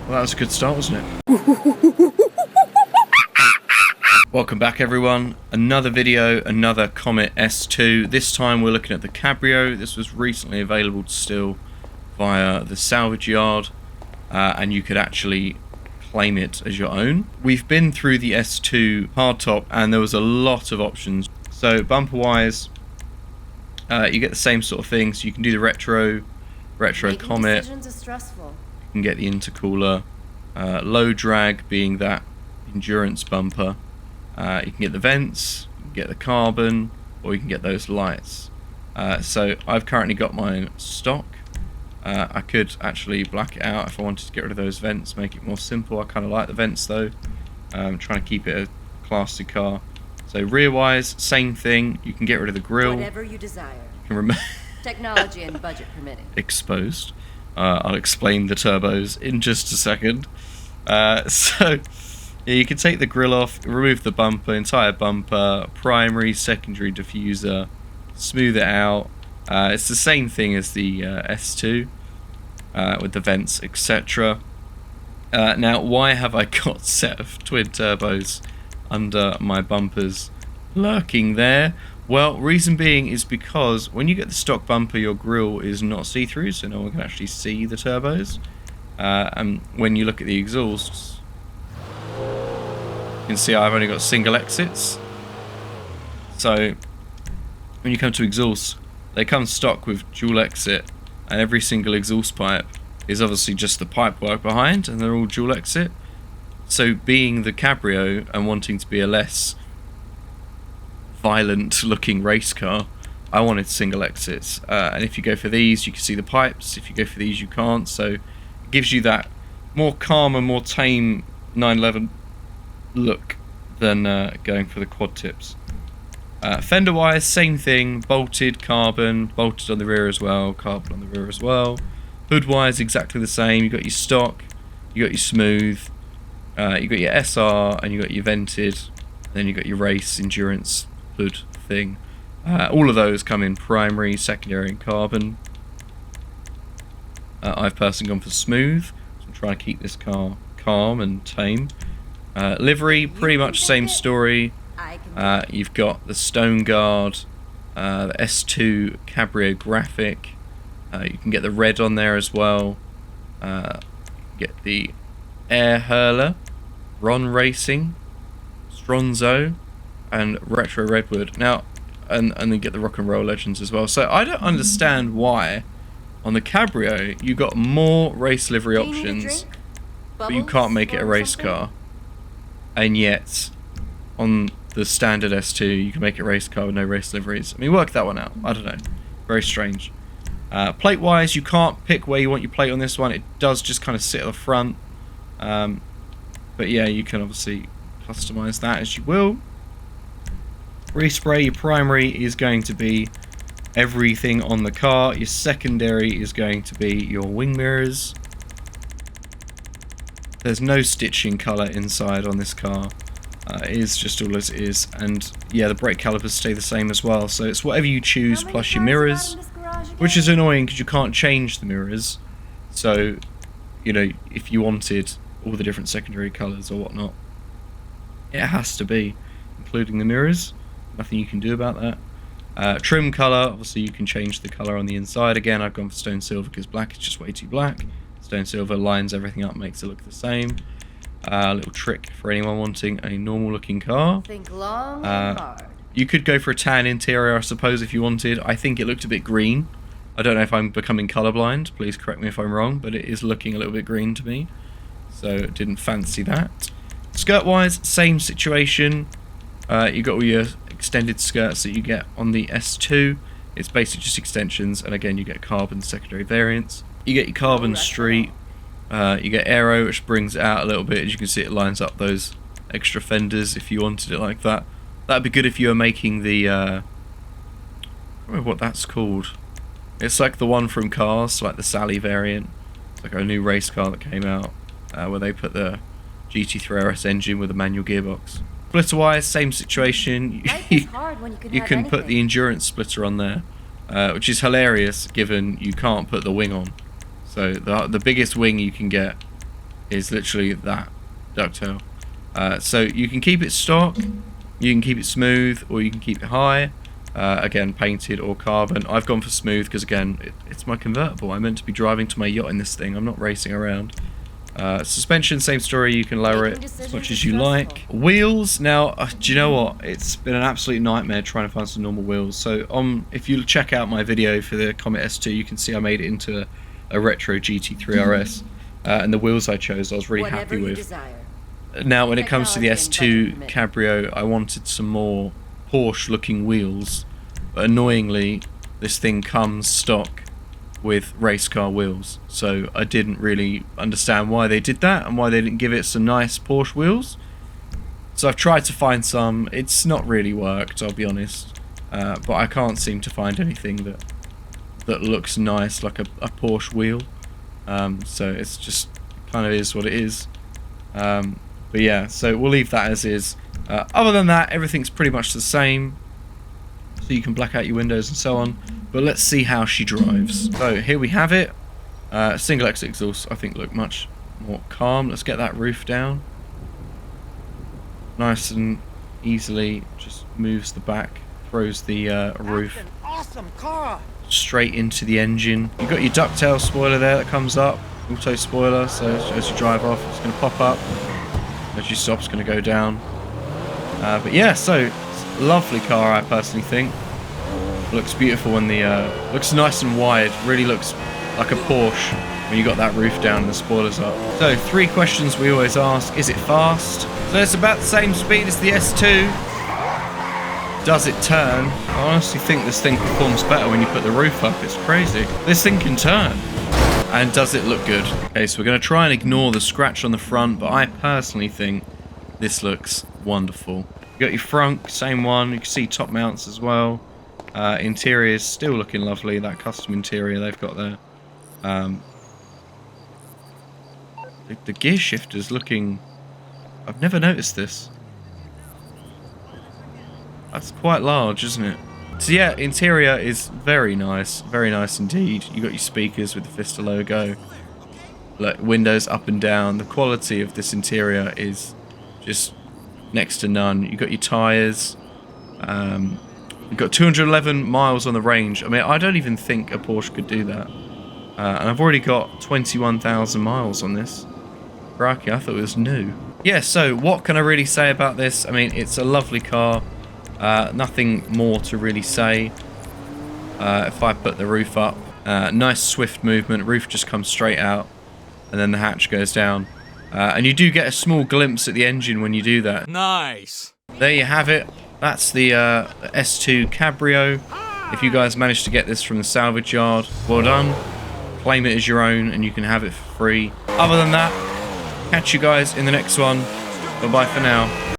Well, that was a good start, wasn't it? Welcome back, everyone. Another video, another Comet S2. This time we're looking at the Cabrio. This was recently available still via the salvage yard, and you could actually claim it as your own. We've been through the S2 hardtop, and there was a lot of options. So bumper wise, you get the same sort of things. You can do the retro Comet. You can get the intercooler, low drag being that endurance bumper. You can get the vents, you can get the carbon, or you can get those lights. So I've currently got mine stock. I could actually black it out if I wanted to get rid of those vents, make it more simple. I kind of like the vents though. I'm trying to keep it a classy car. So rear wise, same thing. You can get rid of the grille. Whatever you desire. You can Technology and budget permitting. Exposed. I'll explain the turbos in just a second. Yeah, you can take the grille off, remove the bumper, entire bumper, primary, secondary diffuser, smooth it out. It's the same thing as the S2 with the vents, etc. Now, why have I got a set of twin turbos under my bumpers lurking there? Well, reason being is because when you get the stock bumper, your grille is not see-through, so no one can actually see the turbos. And when you look at the exhausts, you can see I've only got single exits. So when you come to exhaust, they come stock with dual exit, and every single exhaust pipe is obviously just the pipe work behind, and they're all dual exit. So being the Cabrio and wanting to be a less violent looking race car, I wanted single exits, and if you go for these you can see the pipes. If you go for these you can't, so it gives you that more calm and more tame 911 look than going for the quad tips. Fender wise, same thing, bolted carbon, bolted on the rear as well, carbon on the rear as well. Hood wise, exactly the same. You got your stock, you got your smooth, you got your SR, and you got your vented, and then you got your race endurance hood thing. All of those come in primary, secondary, and carbon. I've personally gone for smooth, so I'm trying to keep this car calm and tame. Livery, pretty much same story. You've got the Stone Guard, the S2 Cabrio graphic. You can get the red on there as well. Get the Air Hurler, Ron Racing, Stronzo, and Retro Redwood. Now, and then get the Rock and Roll Legends as well. So I don't understand why on the Cabrio you got more race livery options, but you can't make it a race car. And yet, on the standard S2, you can make it a race car with no race liveries. I mean, work that one out. I don't know. Very strange. Plate-wise, you can't pick where you want your plate on this one. It does just kind of sit at the front. But yeah, you can obviously customize that as you will. Respray, your primary is going to be everything on the car. Your secondary is going to be your wing mirrors. There's no stitching colour inside on this car. It is just all as it is, and yeah, the brake calipers stay the same as well, so it's whatever you choose plus your mirrors, which is annoying because you can't change the mirrors. So, you know, if you wanted all the different secondary colours or whatnot, it has to be, including the mirrors. Nothing you can do about that. Trim colour, obviously you can change the colour on the inside. Again, I've gone for stone silver because black is just way too black. Stone silver lines everything up, makes it look the same. A little trick for anyone wanting a normal looking car. Think long and hard. You could go for a tan interior, I suppose, if you wanted. I think it looked a bit green. I don't know if I'm becoming colourblind. Please correct me if I'm wrong, but it is looking a little bit green to me. So didn't fancy that. Skirt wise, same situation. You got all your extended skirts that you get on the S2. It's basically just extensions, and again you get carbon secondary variants. You get your carbon street, you get aero, which brings it out a little bit. As you can see, it lines up those extra fenders if you wanted it like that. That'd be good if you were making the I don't remember what that's called. It's like the one from Cars, like the Sally variant. It's like a new race car that came out where they put the GT3 RS engine with a manual gearbox. Splitter wise, same situation. You can put the endurance splitter on there, which is hilarious given you can't put the wing on. So the biggest wing you can get is literally that ducktail. So you can keep it stock, you can keep it smooth, or you can keep it high. Again, painted or carbon. I've gone for smooth because, again, it's my convertible. I'm meant to be driving to my yacht in this thing. I'm not racing around. Suspension, same story. You can lower it as much as you like. Wheels. Now, do you know what? It's been an absolute nightmare trying to find some normal wheels. So, if you check out my video for the Comet S2, you can see I made it into a retro GT3 RS. And the wheels I chose, I was really happy with. Now, when it comes to the S2 Cabrio, I wanted some more Porsche-looking wheels. But annoyingly, this thing comes stock with race car wheels, so I didn't really understand why they did that and why they didn't give it some nice Porsche wheels. So I've tried to find some. It's not really worked, I'll be honest, but I can't seem to find anything that looks nice like a Porsche wheel. So it's just kind of is what it is. But yeah, so we'll leave that as is. Other than that, everything's pretty much the same, so you can black out your windows and so on. But let's see how she drives. So here we have it. Single exit exhaust, I think, look much more calm. Let's get that roof down. Nice and easily just moves the back, throws the roof awesome car. straight into the engine. You've got your ducktail spoiler there that comes up, auto spoiler, so as you drive off it's going to pop up. As you stop it's going to go down. But yeah, so lovely car, I personally think. Looks beautiful when the looks nice and wide. Really looks like a Porsche when you got that roof down and the spoilers up. So 3 questions we always ask: is it fast? So it's about the same speed as the S2. Does it turn? I honestly think this thing performs better when you put the roof up. It's crazy. This thing can turn. And does it look good? Okay, so we're going to try and ignore the scratch on the front, but I personally think this looks wonderful. You got your front, same one. You can see top mounts as well. Interior is still looking lovely. That custom interior they've got there. The gear shifter's looking... I've never noticed this. That's quite large, isn't it? So yeah, interior is very nice indeed. You got your speakers with the Pfister logo. Look, windows up and down. The quality of this interior is just next to none. You got your tyres. You've got 211 miles on the range. I mean, I don't even think a Porsche could do that. And I've already got 21,000 miles on this. Crikey, I thought it was new. Yeah, so what can I really say about this? I mean, it's a lovely car. Nothing more to really say. If I put the roof up, nice swift movement. Roof just comes straight out, and then the hatch goes down. And you do get a small glimpse at the engine when you do that. Nice. There you have it. That's the S2 Cabrio. If you guys managed to get this from the salvage yard, well done. Claim it as your own, and you can have it for free. Other than that, catch you guys in the next one. Bye bye for now.